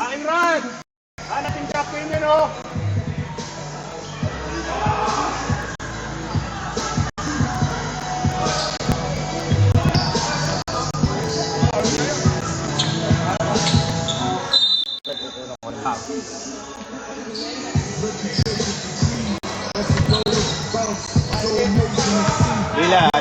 Laking run! Natin captain yun, oh! Lila.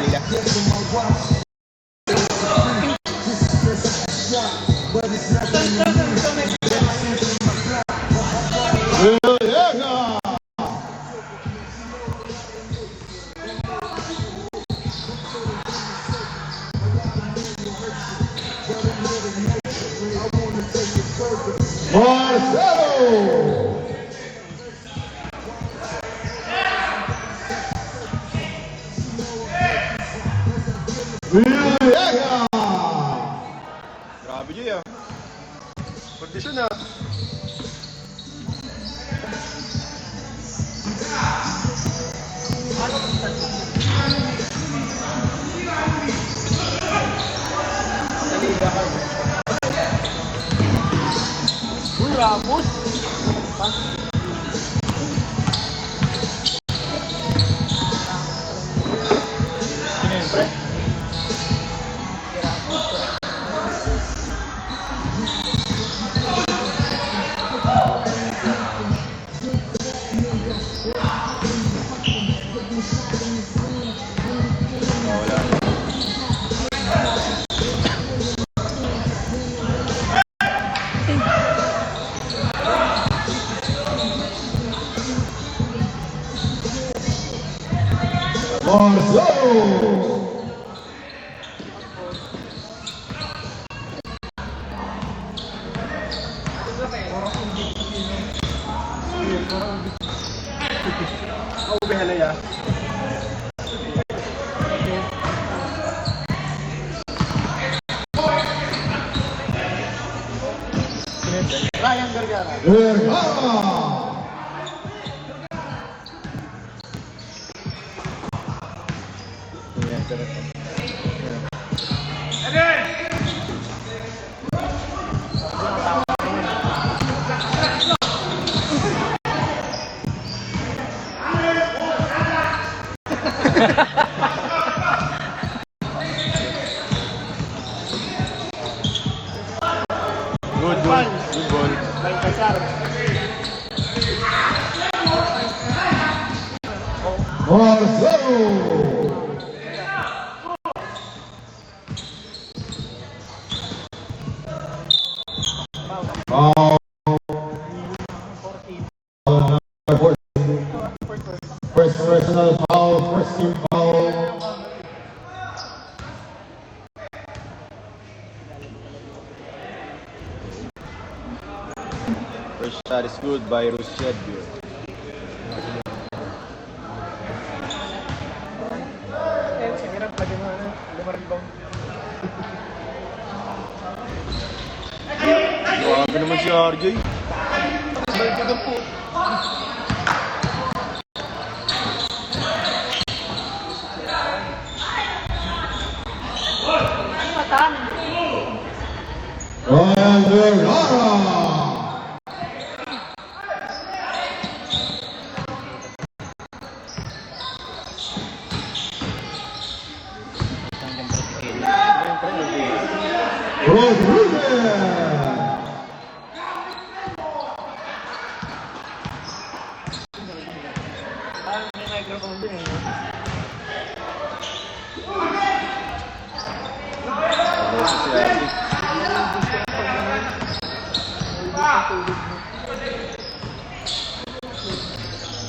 Grabe dyan, Kondisyon na. Uy, Ramos! Siyempre. Ryan Gargara. Good ball. First personal foul, first team foul. First shot is good by Rushed. Grabe naman si RJ. Ryan Vergara.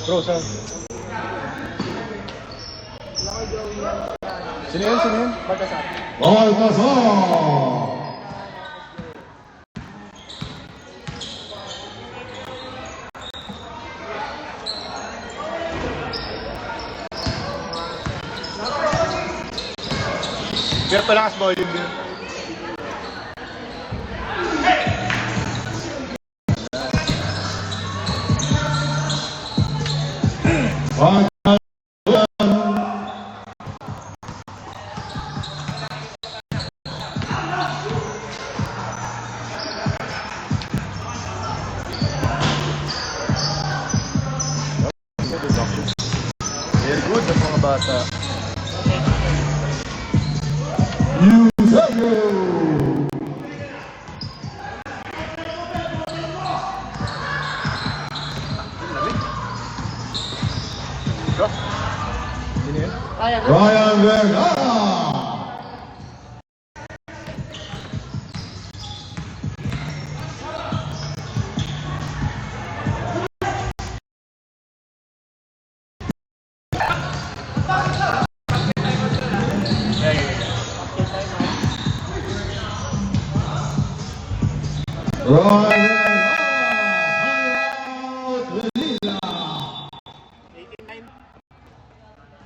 Bro, saan? Sino yun? Baltasar. Pero palakas volume din. bata. Eusebio. Sino yun? Ryan Vergara. Ryan Vergara.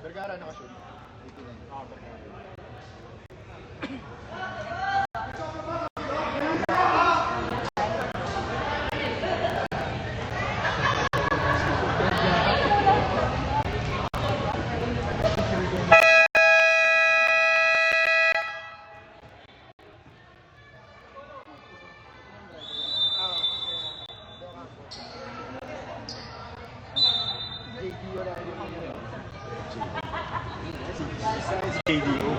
Vergara nakashoot. 89. KDO.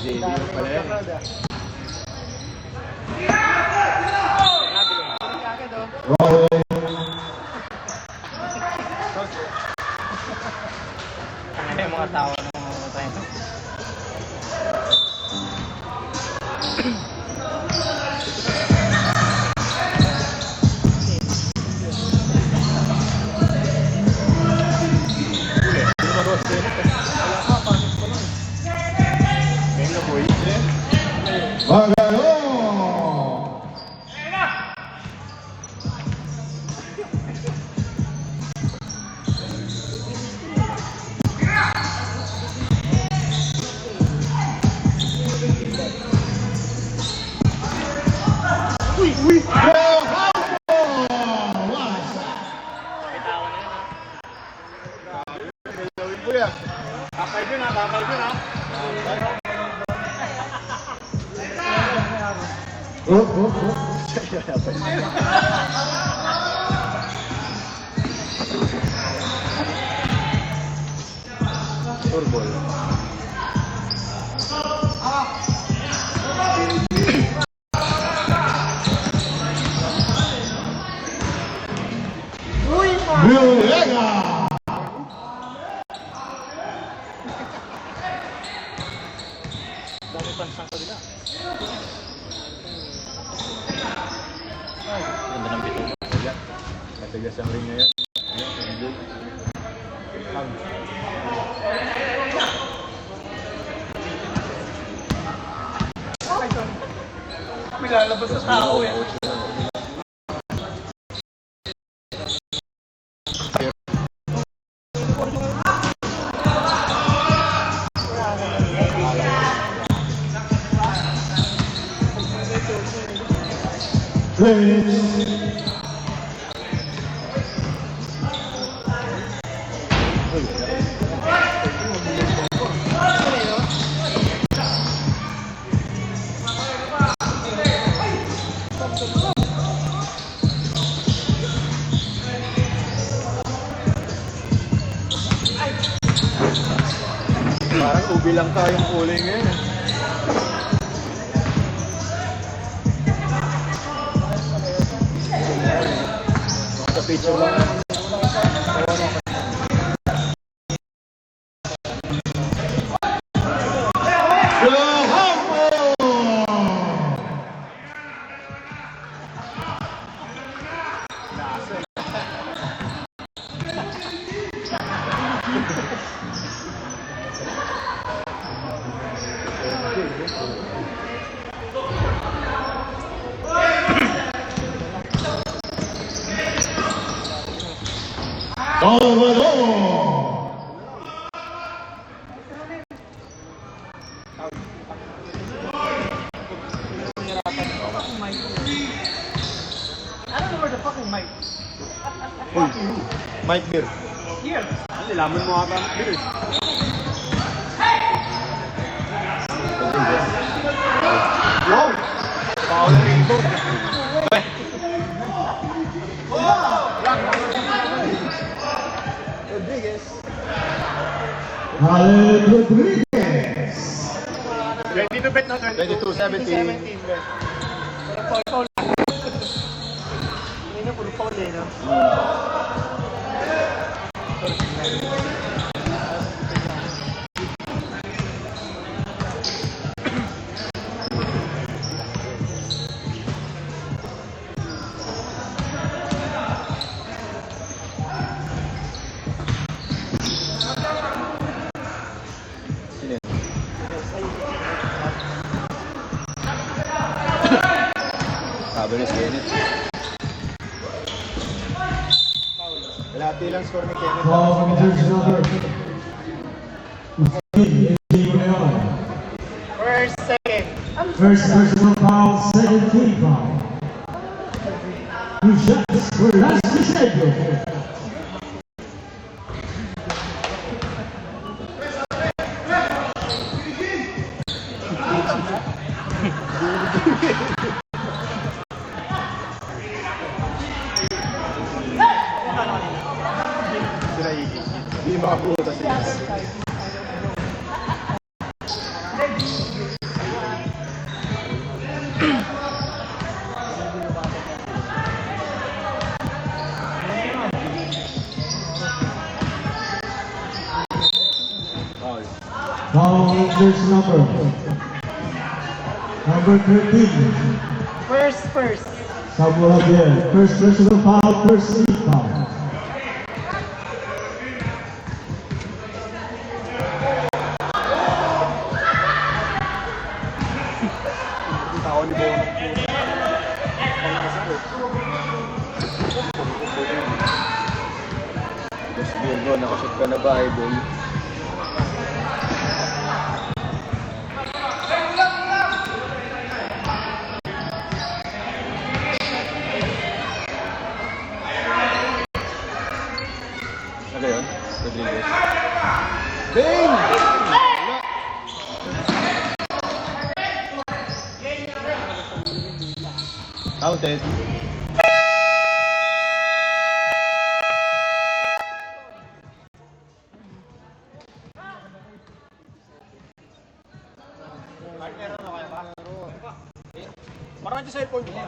JDO pala yan. Rolling. Ano yung mga tao ng mga tayo? Magalo. Turbol. Vilega. Dami pansang ko nila. Ganda ng bito. Kaya, matigas ang ring ngayon. Hindi. May lalabas sa tao eh. Parang ubi lang tayong kulay ngayon. Sa picture lang. Uy, Mike Beer. Nilaman mo ata ang bilis. Wow! Paul Allen Rodriguez. Ready to bet na 22-17. Foul lang. Hindi na, puro foul eh, no? Sabi ni Kenneth. Kalahati lang score ni Kenneth. Foul from jersey number 15, AJ Leon. First, second. First personal foul, second team foul. Two shots for Las Vicente. Sila Iggy. Hindi makaputa sila. Foul. Foul jersey number 13. First. Samuel again. First personal foul, first team foul. Tao ni Bono. Boss Virgo, nakashoot ka na ba, Idol? Ano yun? Rodriguez. Bang! Wala. Counted. Marami sa cellphone mo.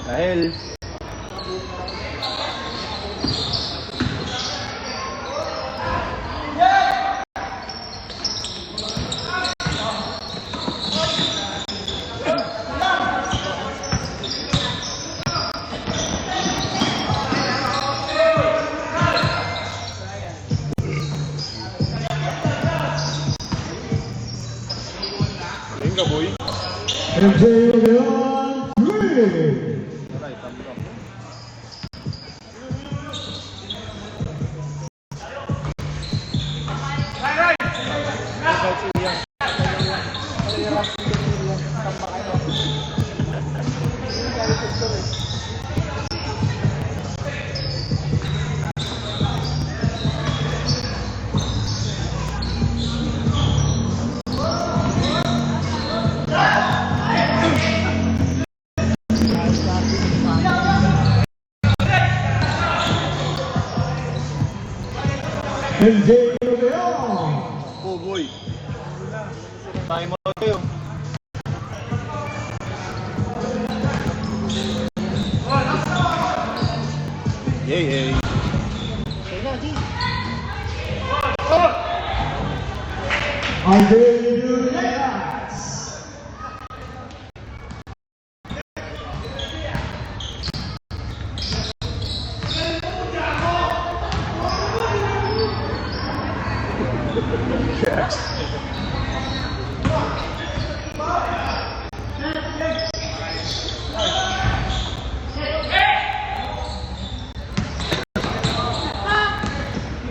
Dahil Inga boy. MJ Leon, 3. MJ Leon. Oh boy. Time out kayo. Yay. Andrew Diaz.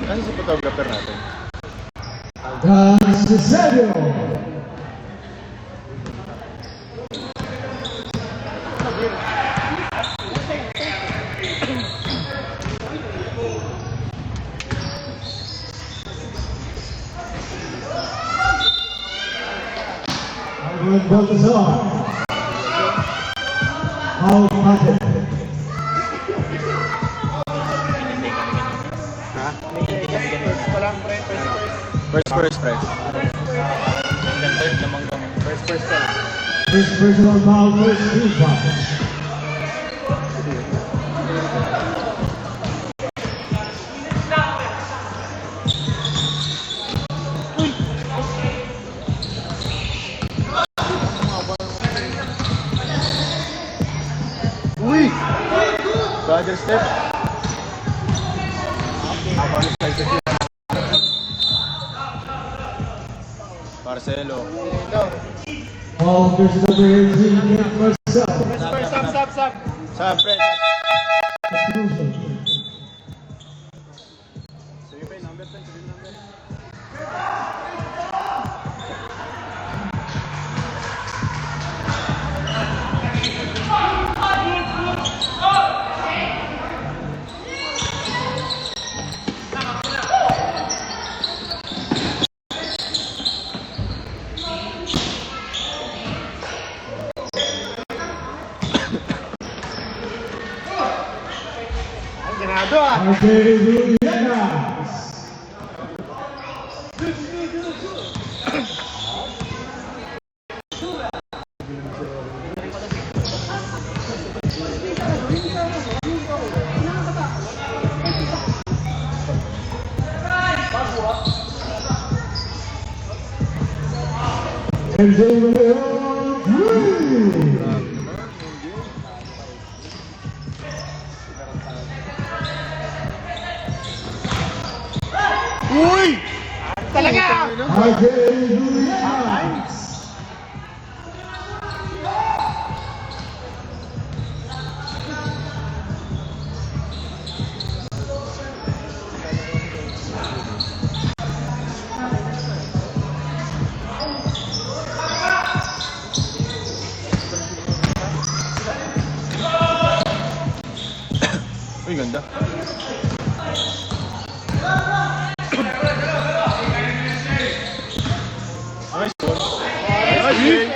Ano si photographer natin? Dan Cesaro. Edwin Baltazar. Paul Patet. First pa lang, pre. First, pre. First ka lang. First personal foul for speed bump. Uy! Brother step. Marcelo. All first number 18, Nick Marcel. Stop. Sa friend. Exclusion. Sige pa yung number. Ang ganado ah. Andrew Diaz. And David Drew. Uy! Talaga! Andrew Diaz. Uy, ganda. Nice one. Nice play.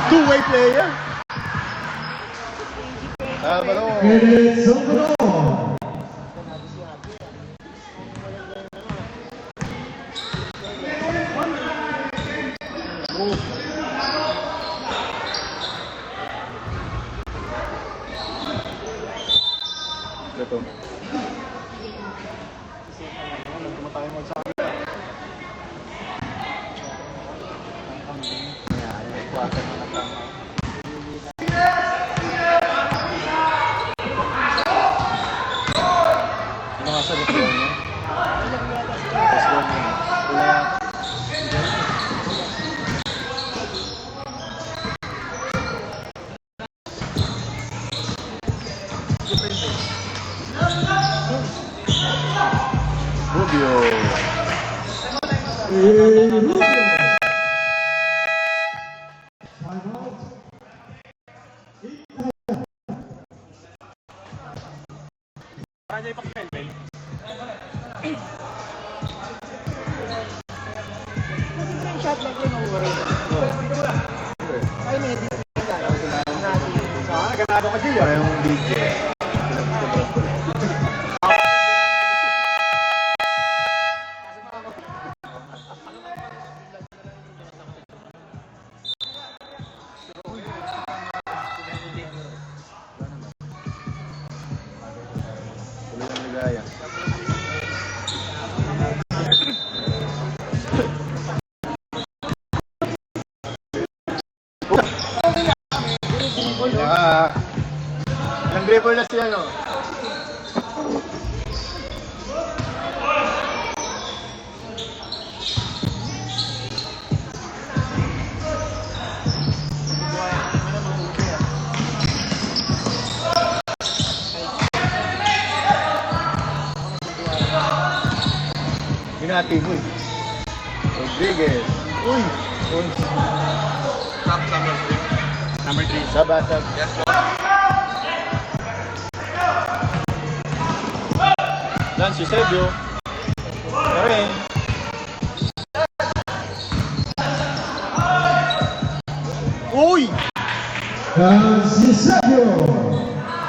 Two-way player. Sabado. Kenneth Salvador. Ito. Ano nga sa gusto niya? Rubio. Rubio. Timeout. Shot lang yun, over. Ay, may edit. Ganado ka dyan. Parehong video. Tuloy ang ligaya. Isang dribble na siya, no? Binati mo eh. Rodriguez. Uy! Uy! Top number 3. Number 3. Sabasag. Yes, po. Lance Eusebio. Karen. Uy! Eusebio.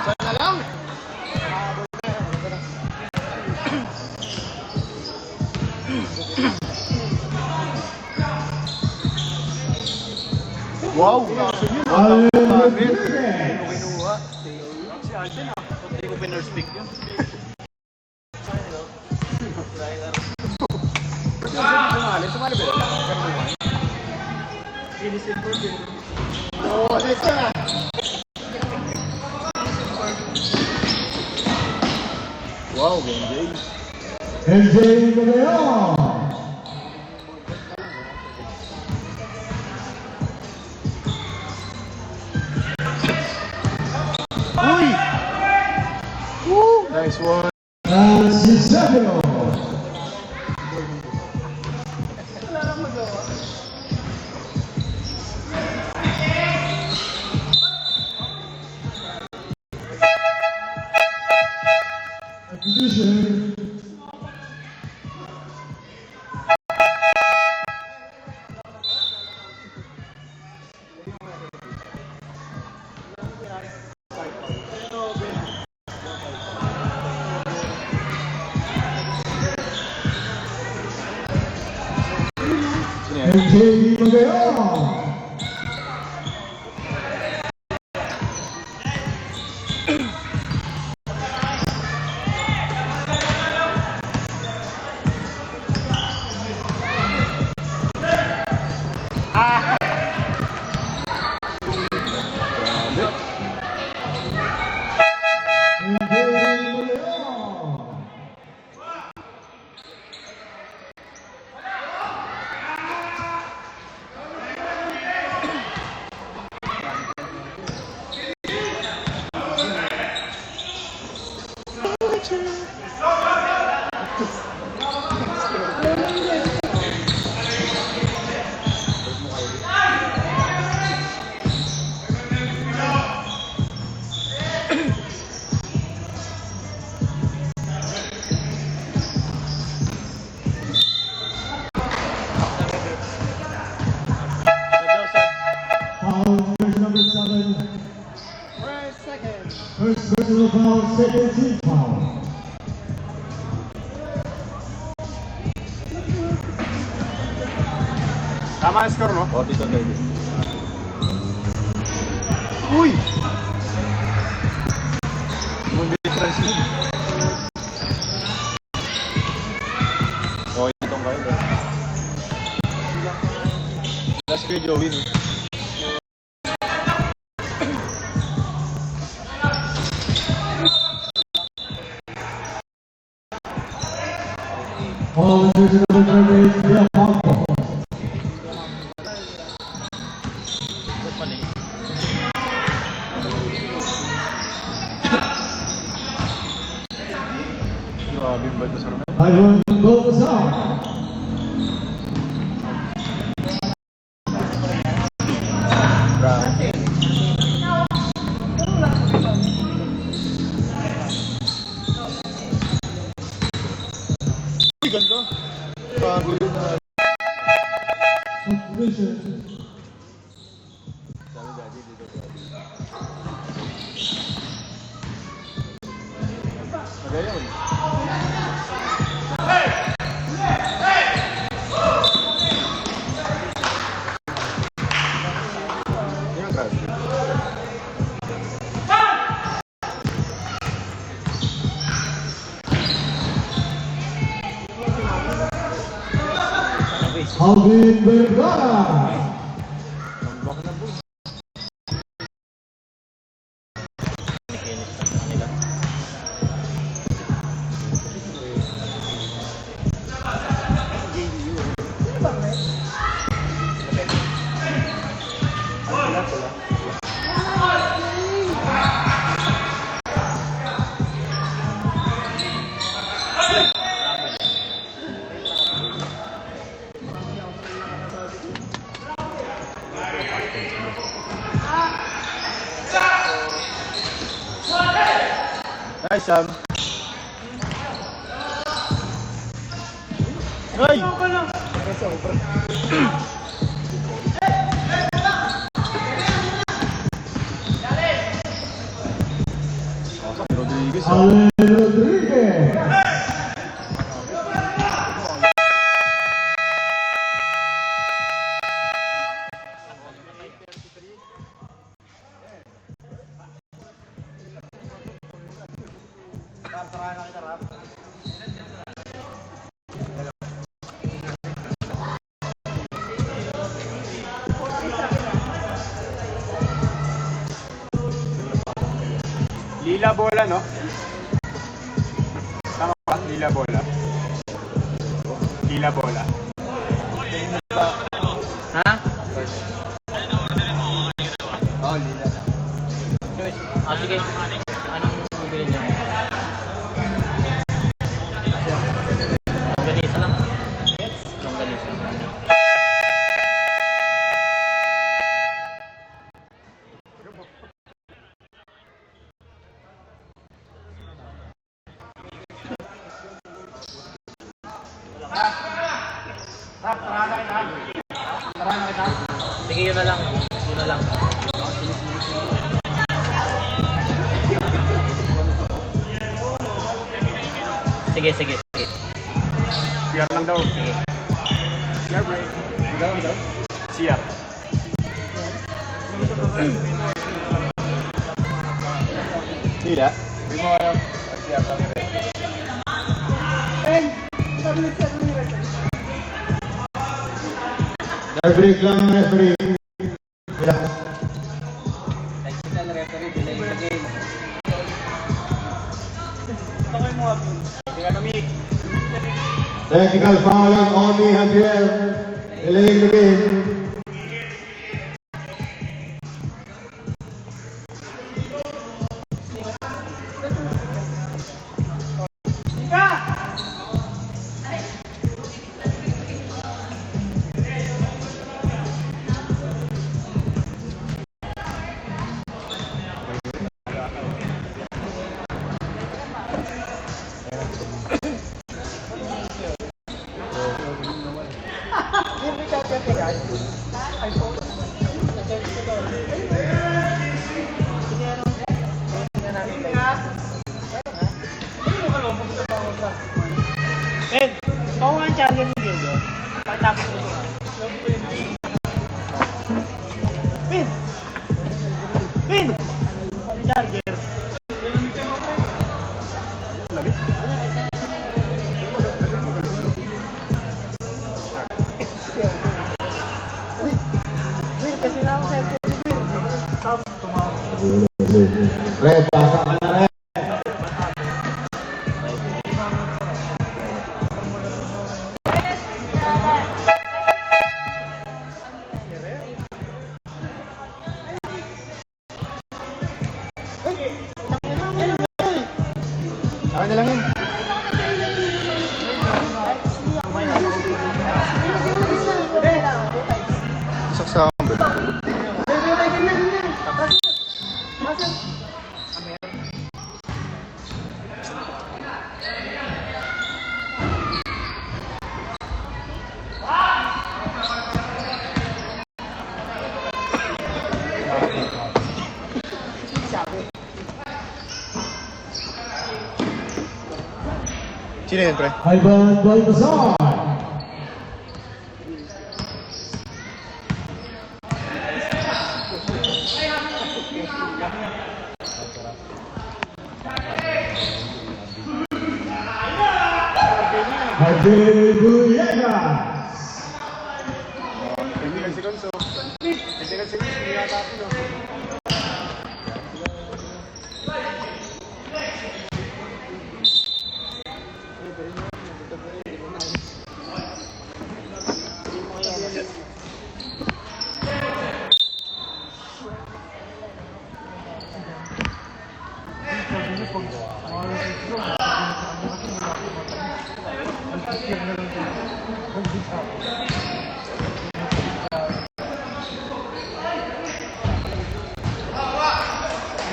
Sana lang! Wow! Allen Bakit? Rodriguez. Kinuha. Si Alden ah. Hindi ko piners-pick yun. Sumali ba yun? Innocent din. Oo, isa na! Wow, Benjay. MJ De Leon. Uy! Woo! Nice one. Eusebio. Acquisition. MJ De Leon. MJ De Leon. Foul, jersey number 7. First personal foul, second team foul. Tama ang score, no? 42-30. Uy! Mundi Francis. Oh, itong kayo ba? Last kay Joey, no? Foul, jersey number 38, Leon Falco. Grabe yung bad na sa Romel. Ivan Golgazar. Grabe. Uy, ganda. Grabe yun na. Submission. Sabi dati dito. Magayon. Yan, grabe. Alvin Vergara. Tambak na po. Nice, Sam. Ay! Rodriguez, Allen Rodriguez. Lila bola, no? Tama ba? Lila bola. Lila bola. Ha? Oh, lila na. Ah, sige. Anong bibili niyo? Longganisa lang. Longganisa. Sige, yun na lang. Yun na lang. Sige, sige, sige. CR lang daw. Sige. CR break. Daw. CR. Lila? Hindi mo alam. CR lang rin. Nag-break lang ang referee. Yeah. Technical foul on Omi Javier. Delaying the game. Ben, ako nga ang challenge ni Diego. Pagtapos ko siya. Ben! Ben! Ang charger. Ben, kasi na ako sa Red, pasa ka na rin. Akin na lang yun. Saksakan ba? Sino yun, pre? Ivan Baltazar. Javier Villegas. 10 seconds, so. 10 seconds, hindi yata ako, no?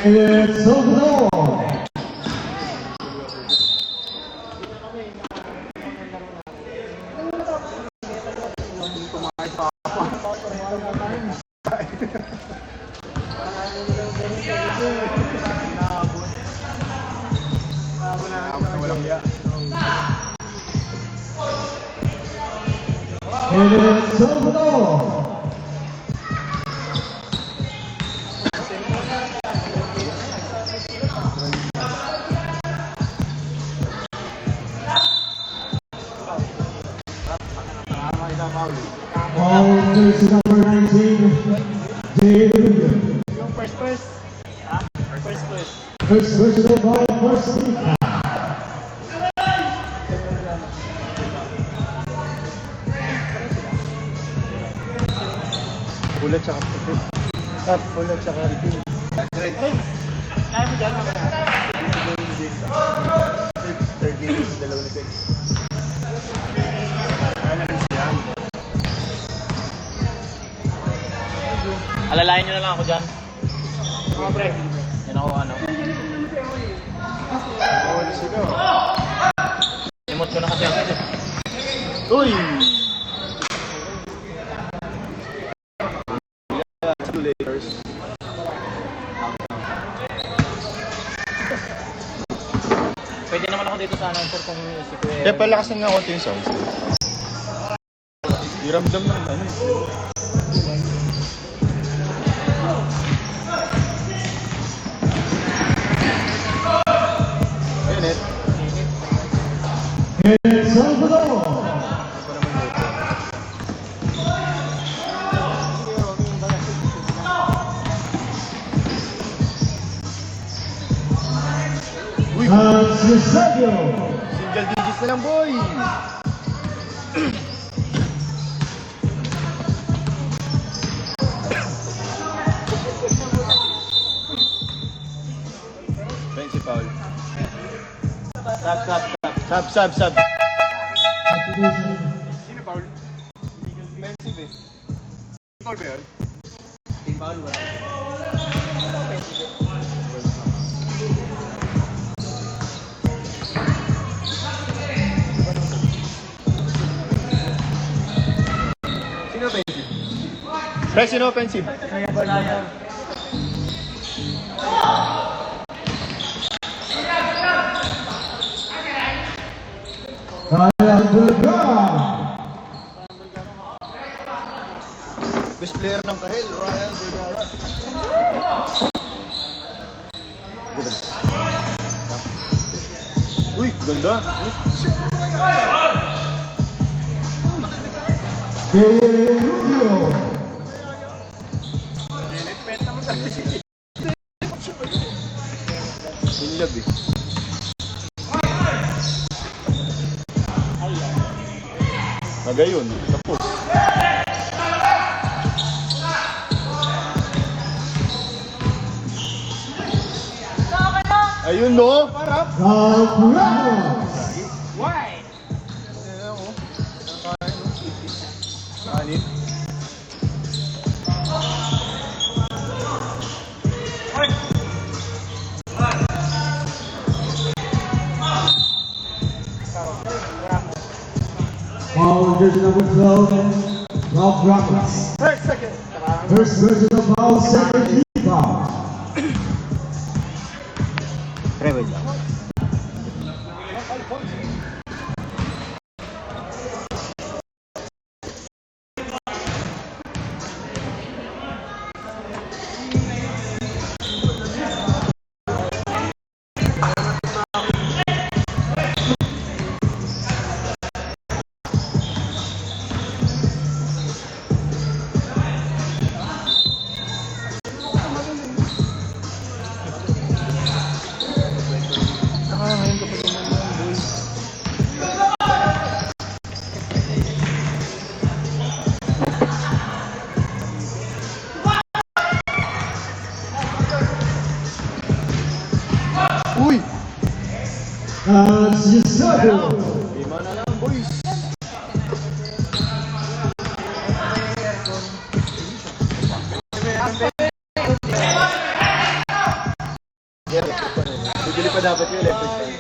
And it's Salvador. Walang iya. Elliot Salvador. Foul jersey number 19, David. Yung first. Ha? First. First personal foul, first team. Ulat sa kapatid. Ulat sa kapatid. Kaya mo dyan mamaya. Third game, dalawa ni Peg. Alalayan nyo na lang ako dyan. Mga pre. Yan ako ano. Limot ko na kasi ako. Uy! Two layers. Pwede naman ako dito sa announcer kung si Kuya. Kaya palakasan nga konti yung sounds. Iramdam ng ano eh. Ayun eh. Elliot Salvador. Uy! Sergio. Single digits na lang, boy! Fancy foul. Sub. Sino foul? Offensive eh. Foul ba yun? Foul wala. Sino offensive? Press in offensive. Kaya ba na yan? Ryan Vergara. Best player ng Kahel, Ryan Vergara. Uy, ganda. Kevin Rubio. Inlove eh. Magayon, tapos. Ayun no, parap. Ralph Ramos. Why? Kanin. Foul jersey number 12, Ralph Ramos. Second. First personal foul, second team foul. Uy! Giuseppe. Lima na lang, boys. Bibili pa dapat yung electric fan.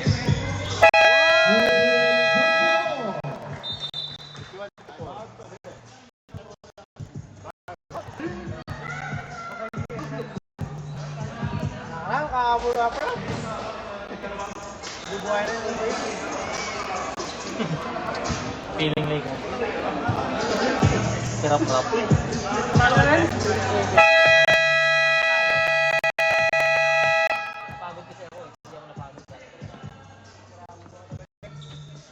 Nakakabo na pa. Bubuhay na yung break. Feeling like sarap-sarap. Talo na rin? Napagod kasi ako eh. Hindi ako napagod sa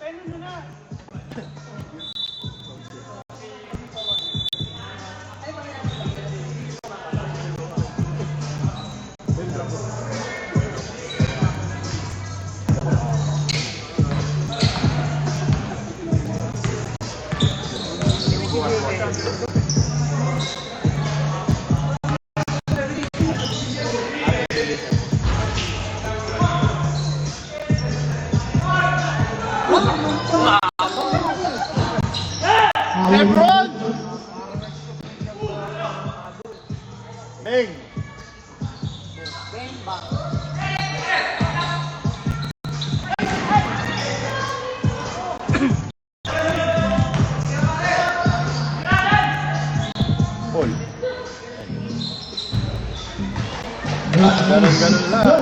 Peno nyo na. Lebron! Ming! Paul. Ganun lang.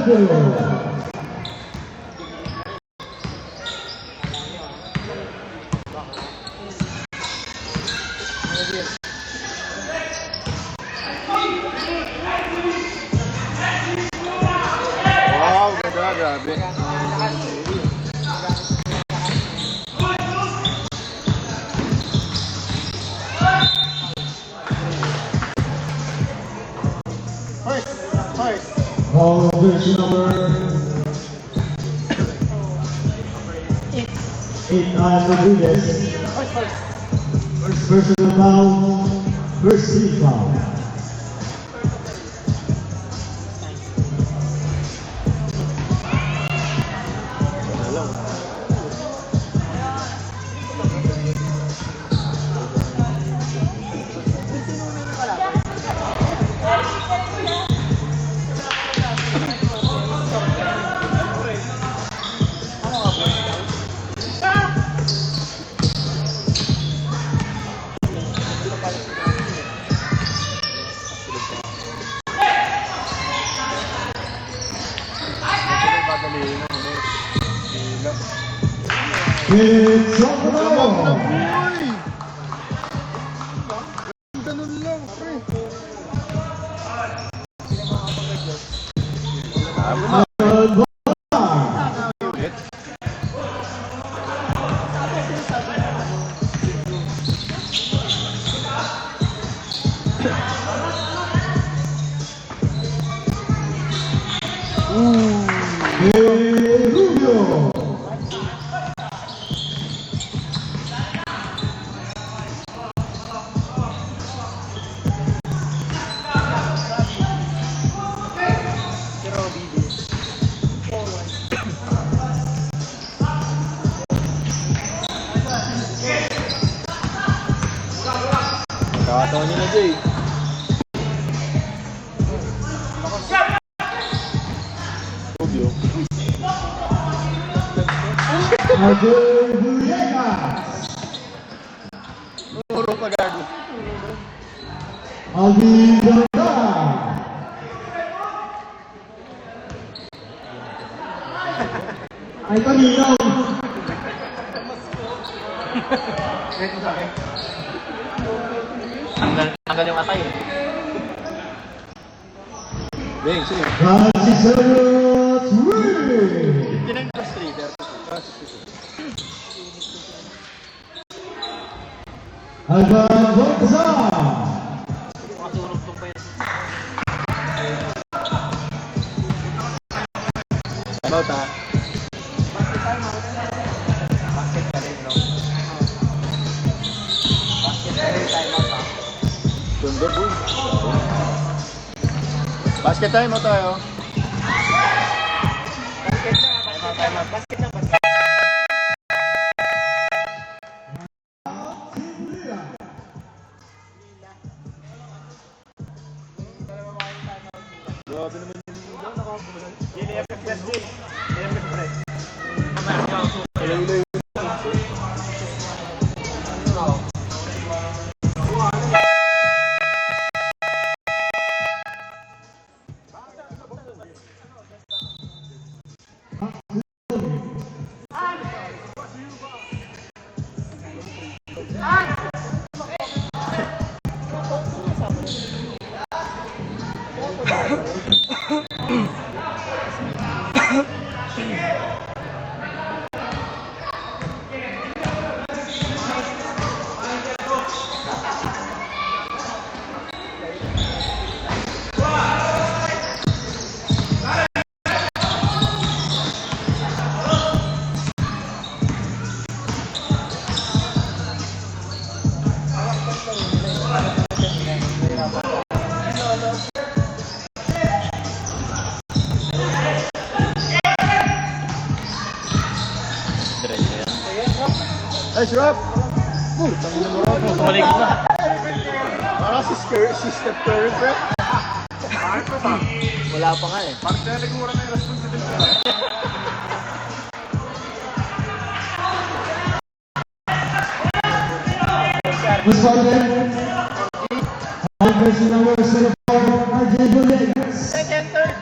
Wow, ganda, grabe. Hoist. Observation number 8 Rodriguez. First personal foul, first team foul. It's over. Ganun lang, pre. Rubio. Kakatawa niyo na, Jay. Rubio. Adel Villegas. Puro pa gago. Alvin Ganda. Ay, kanino? Ito sa akin. Tanggal yung atay eh. Bing, sige. Francis Elliott Ruiz. Kinang plus 3, pero Alvan Bonza. Makasurog-tog pa yun. about ha. Basket ka rin, no? Basket ka rin, time out, ha? Sundo, boy. Basket time mo tayo. Basket na, time out. Basket na, basket. Grabe naman yung Lila. Nakakulan. Yun yung FFS, Jay. Yun yung FFS. Ilay-ilay. Diretso yan. Ay, si Rob! Putang ina mo, Rob. Tumalikod na. Parang si Steph Curry, bro. Wala pa nga eh. Parang naligura na yung responsibility. Respondent, high version number 04, RJ Bullets. Second, third.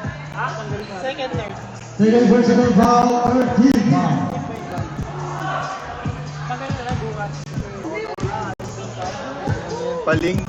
Second, third. Second personal foul, Ortiga. Maganda na bukas. Paling.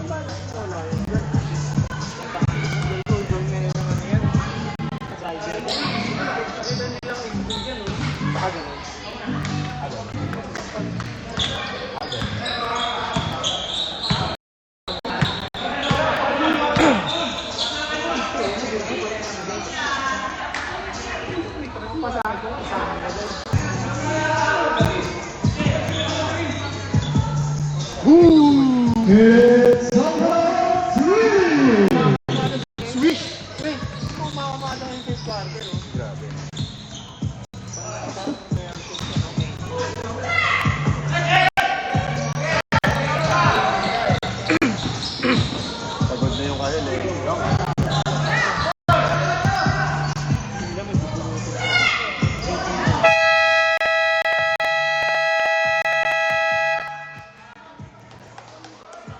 It's number 3. Mamamada yung first quarter. Grabe. Pagod na yung kahil eh.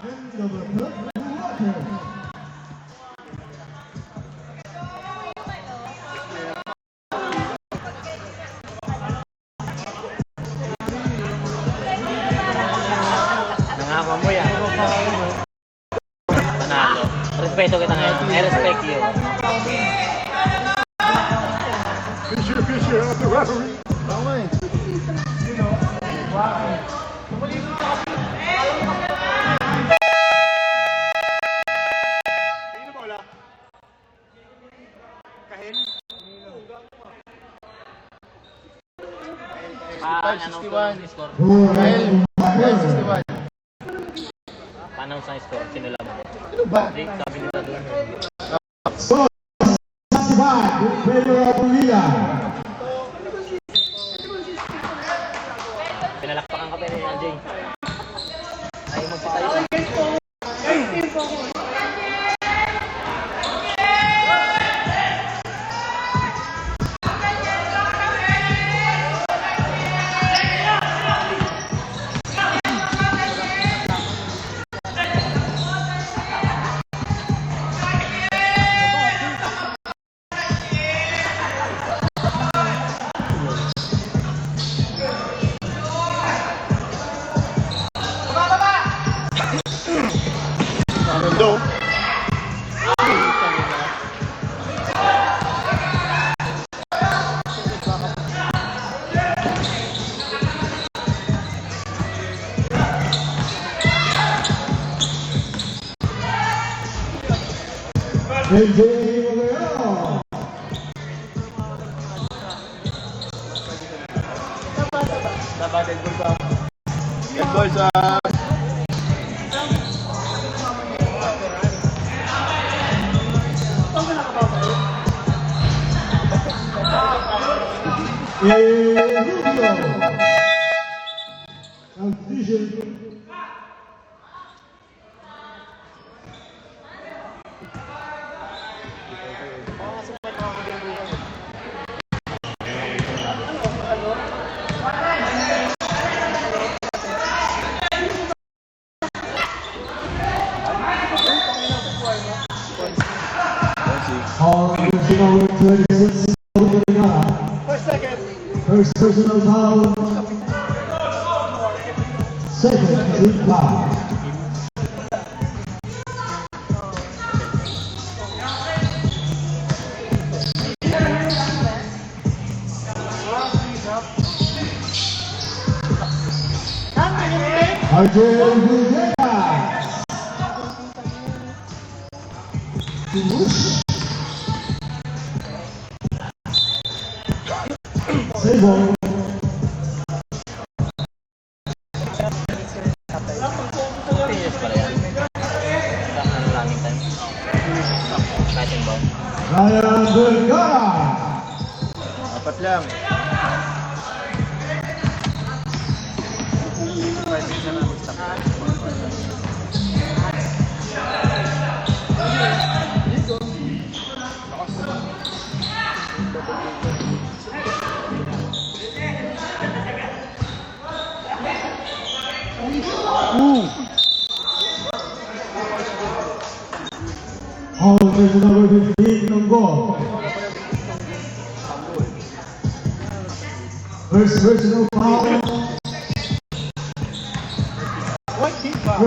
And number 3, Nangangamoy ah. Panalo. Respeto kita ngayon. I respect you. Fisher of the referee. Tama eh. Sino ba wala? Kahil? Anong score? Kahil? Kahil 61. Paano sa score? Sinula mo? Ano ba? Hindi, sabi nila doon. score 65 in favor of Lila. Pinalakpakan ka pa ni AJ. Ayaw magsitayo. Ronaldo. AJ Valero. Dapat Red Bull sa... Red Bull sa... Rubio. Confusion. All original 26. First personal foul. Second team foul. Argel Villegas. Sable. Serious pala yan. Ano langing time? Fighting ball. Ryan Vergara. Apat lang. All version number 15 ng goal. First personal foul. First team foul.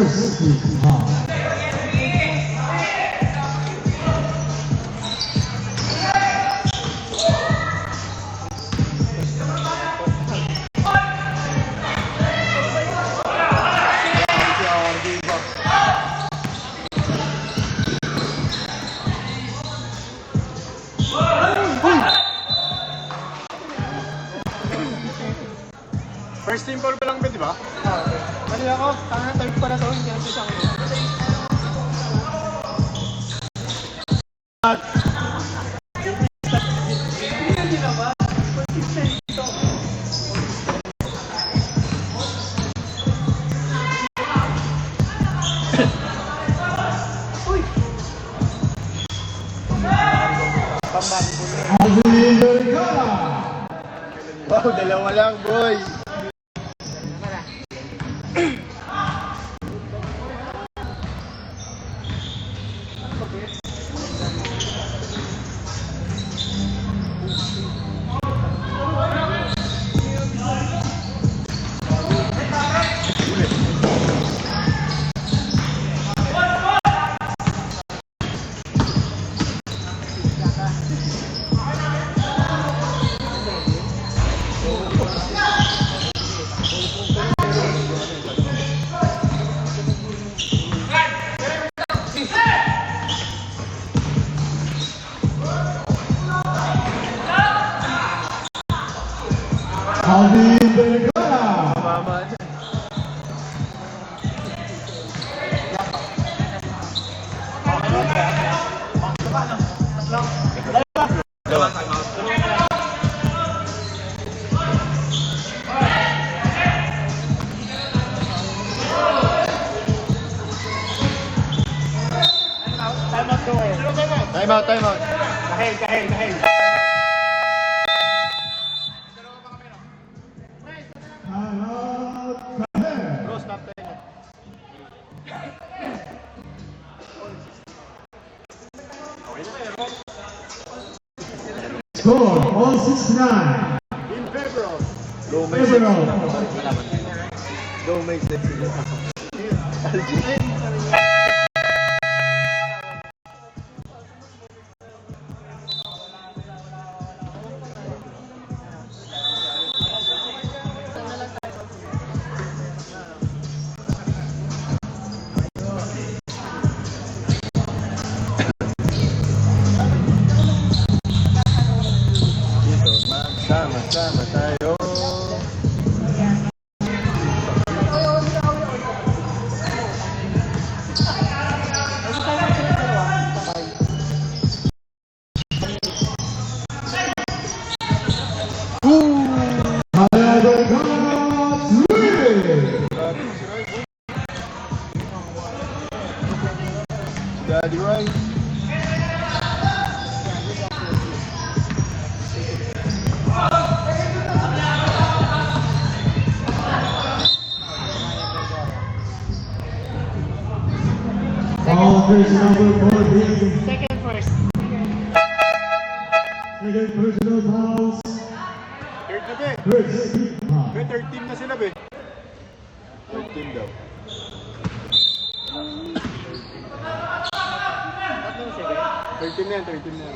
First team foul pa lang ba, di ba? Mali ako, tangan type pa na to, hindi ako siyang Alvin Vergara. Wow, dalawa lang, boy. Alvin Vergara. Mama. Time out, time out. kahel. Bro, stop time. Score all 69. In February. Go, Mace. February. Go, Mace. Let's see. Sama-sama tayo. Ryan Vergara. Three. Daddy right. All personal foul. Second first. Second personal fouls. Third na ba eh. First team foul. May third team na sila ba eh. Third team daw. Third team na yan, third team na yan.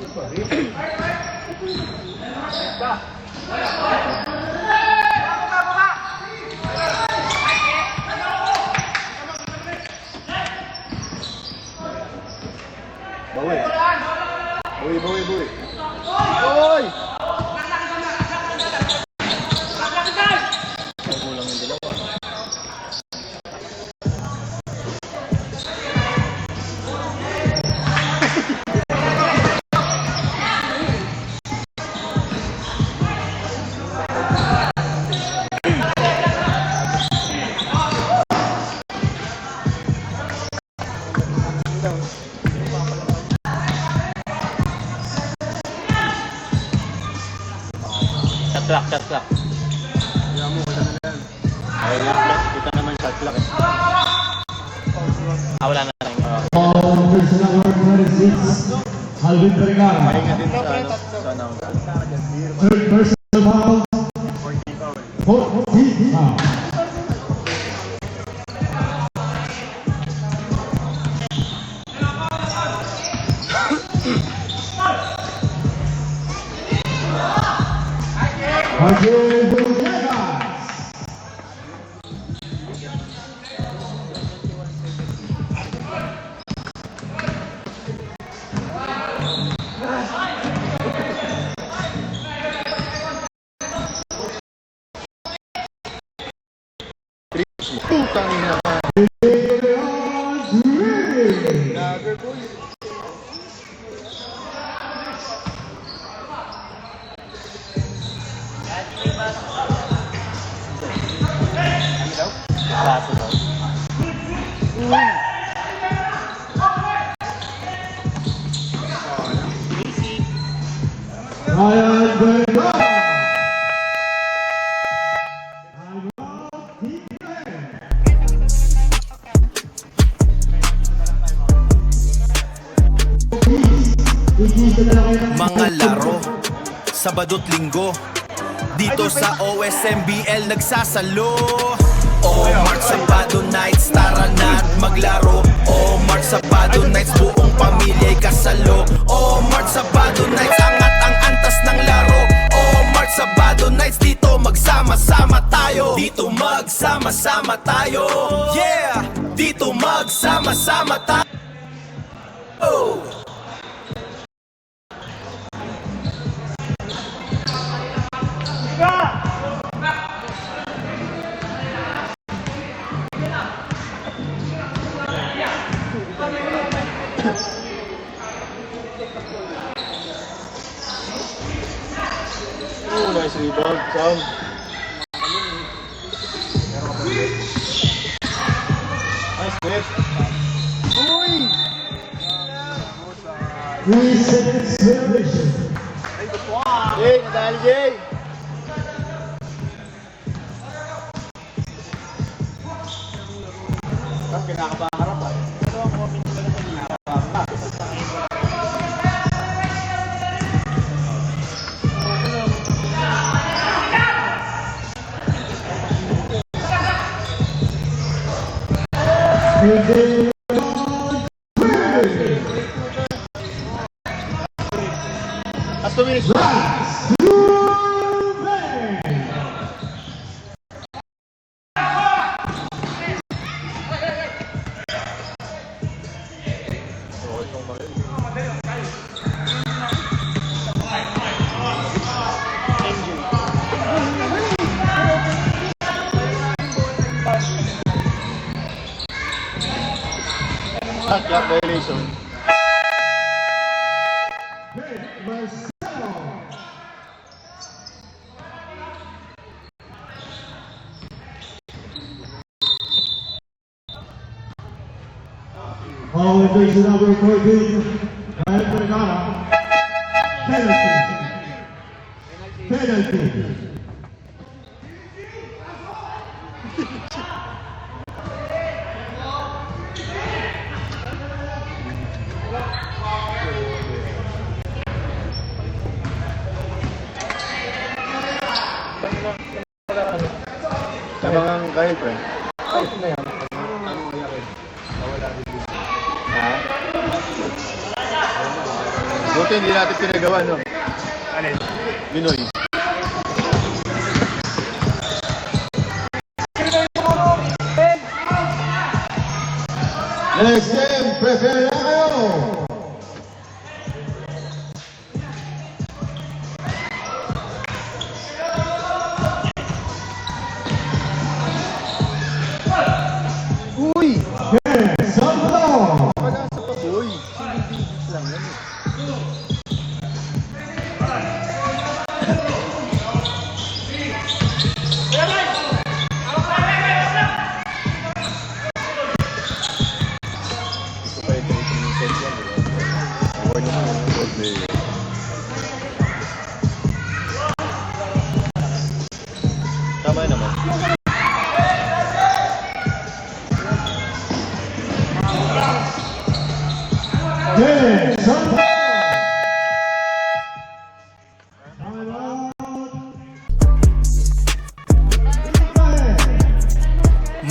Buwi. Oy! Kulang yung dalawa. Shot clock. Kaya mo, wala na yan. Ay, kita naman shot clock eh. Wala na rin. All personal number 26, Alvin Vergara. Pahinga din sa ano, sa announcer. Third personal foul, 14 foul. Again, Villegas. Putang ina. Leon Nagger boy. Kaso daw. Ryan Vergara. Mga laro, Sabado't Linggo, dito sa OSMBL nagsasalo. March Sabado nights, tara na't maglaro. March Sabado nights, buong pamilya'y kasalo. March Sabado nights, angat ang antas ng laro. March Sabado nights, dito magsama-sama tayo. Dito magsama-sama tayo. Yeah! Dito magsama-sama tayo. Nice rebound, Sam. Nice net. Uy! 3 seconds celebration. Jay, nadali Jay. Kinakabaharap ah. Last 2 minutes. Clock violation. All in base number 14, Ryan Vergara. Penalty. Tabangang kahit pre. Ha? Buti hindi natin pinagawa, no? Alin? Binoy. Next game, prepare na kayo.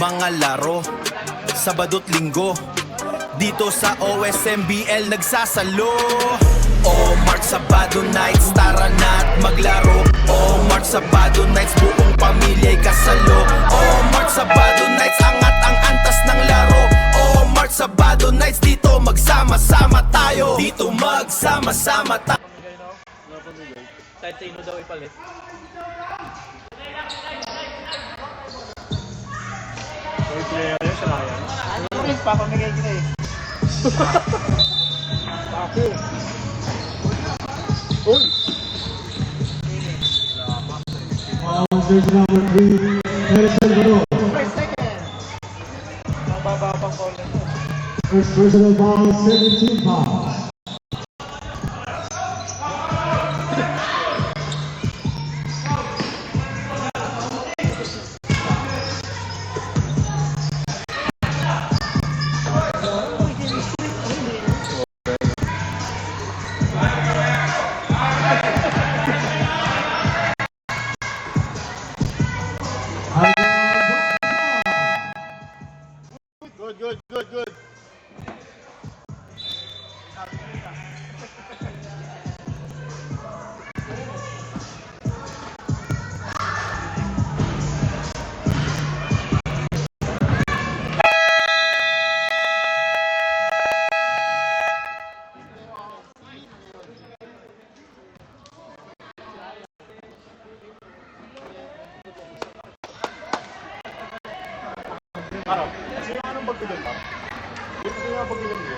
mga laro, Sabado't Linggo, dito sa OSMBL nagsasalo. March Sabado nights, tara na't maglaro. March Sabado nights, buong pamilya'y kasalo. March Sabado nights, angat ang antas ng laro. March Sabado nights, dito magsama-sama tayo. Dito magsama-sama tayo. Kahit sino daw ipalit. May player yun sa Ryan. Ano rin pa pamigay kita eh. Foul jersey number 3, Nelson Badot. First second. Mababa pang call na to. First personal foul, 17 fouls. Good. Sino anong pagbilang pa? Sino ang pagbilang niya?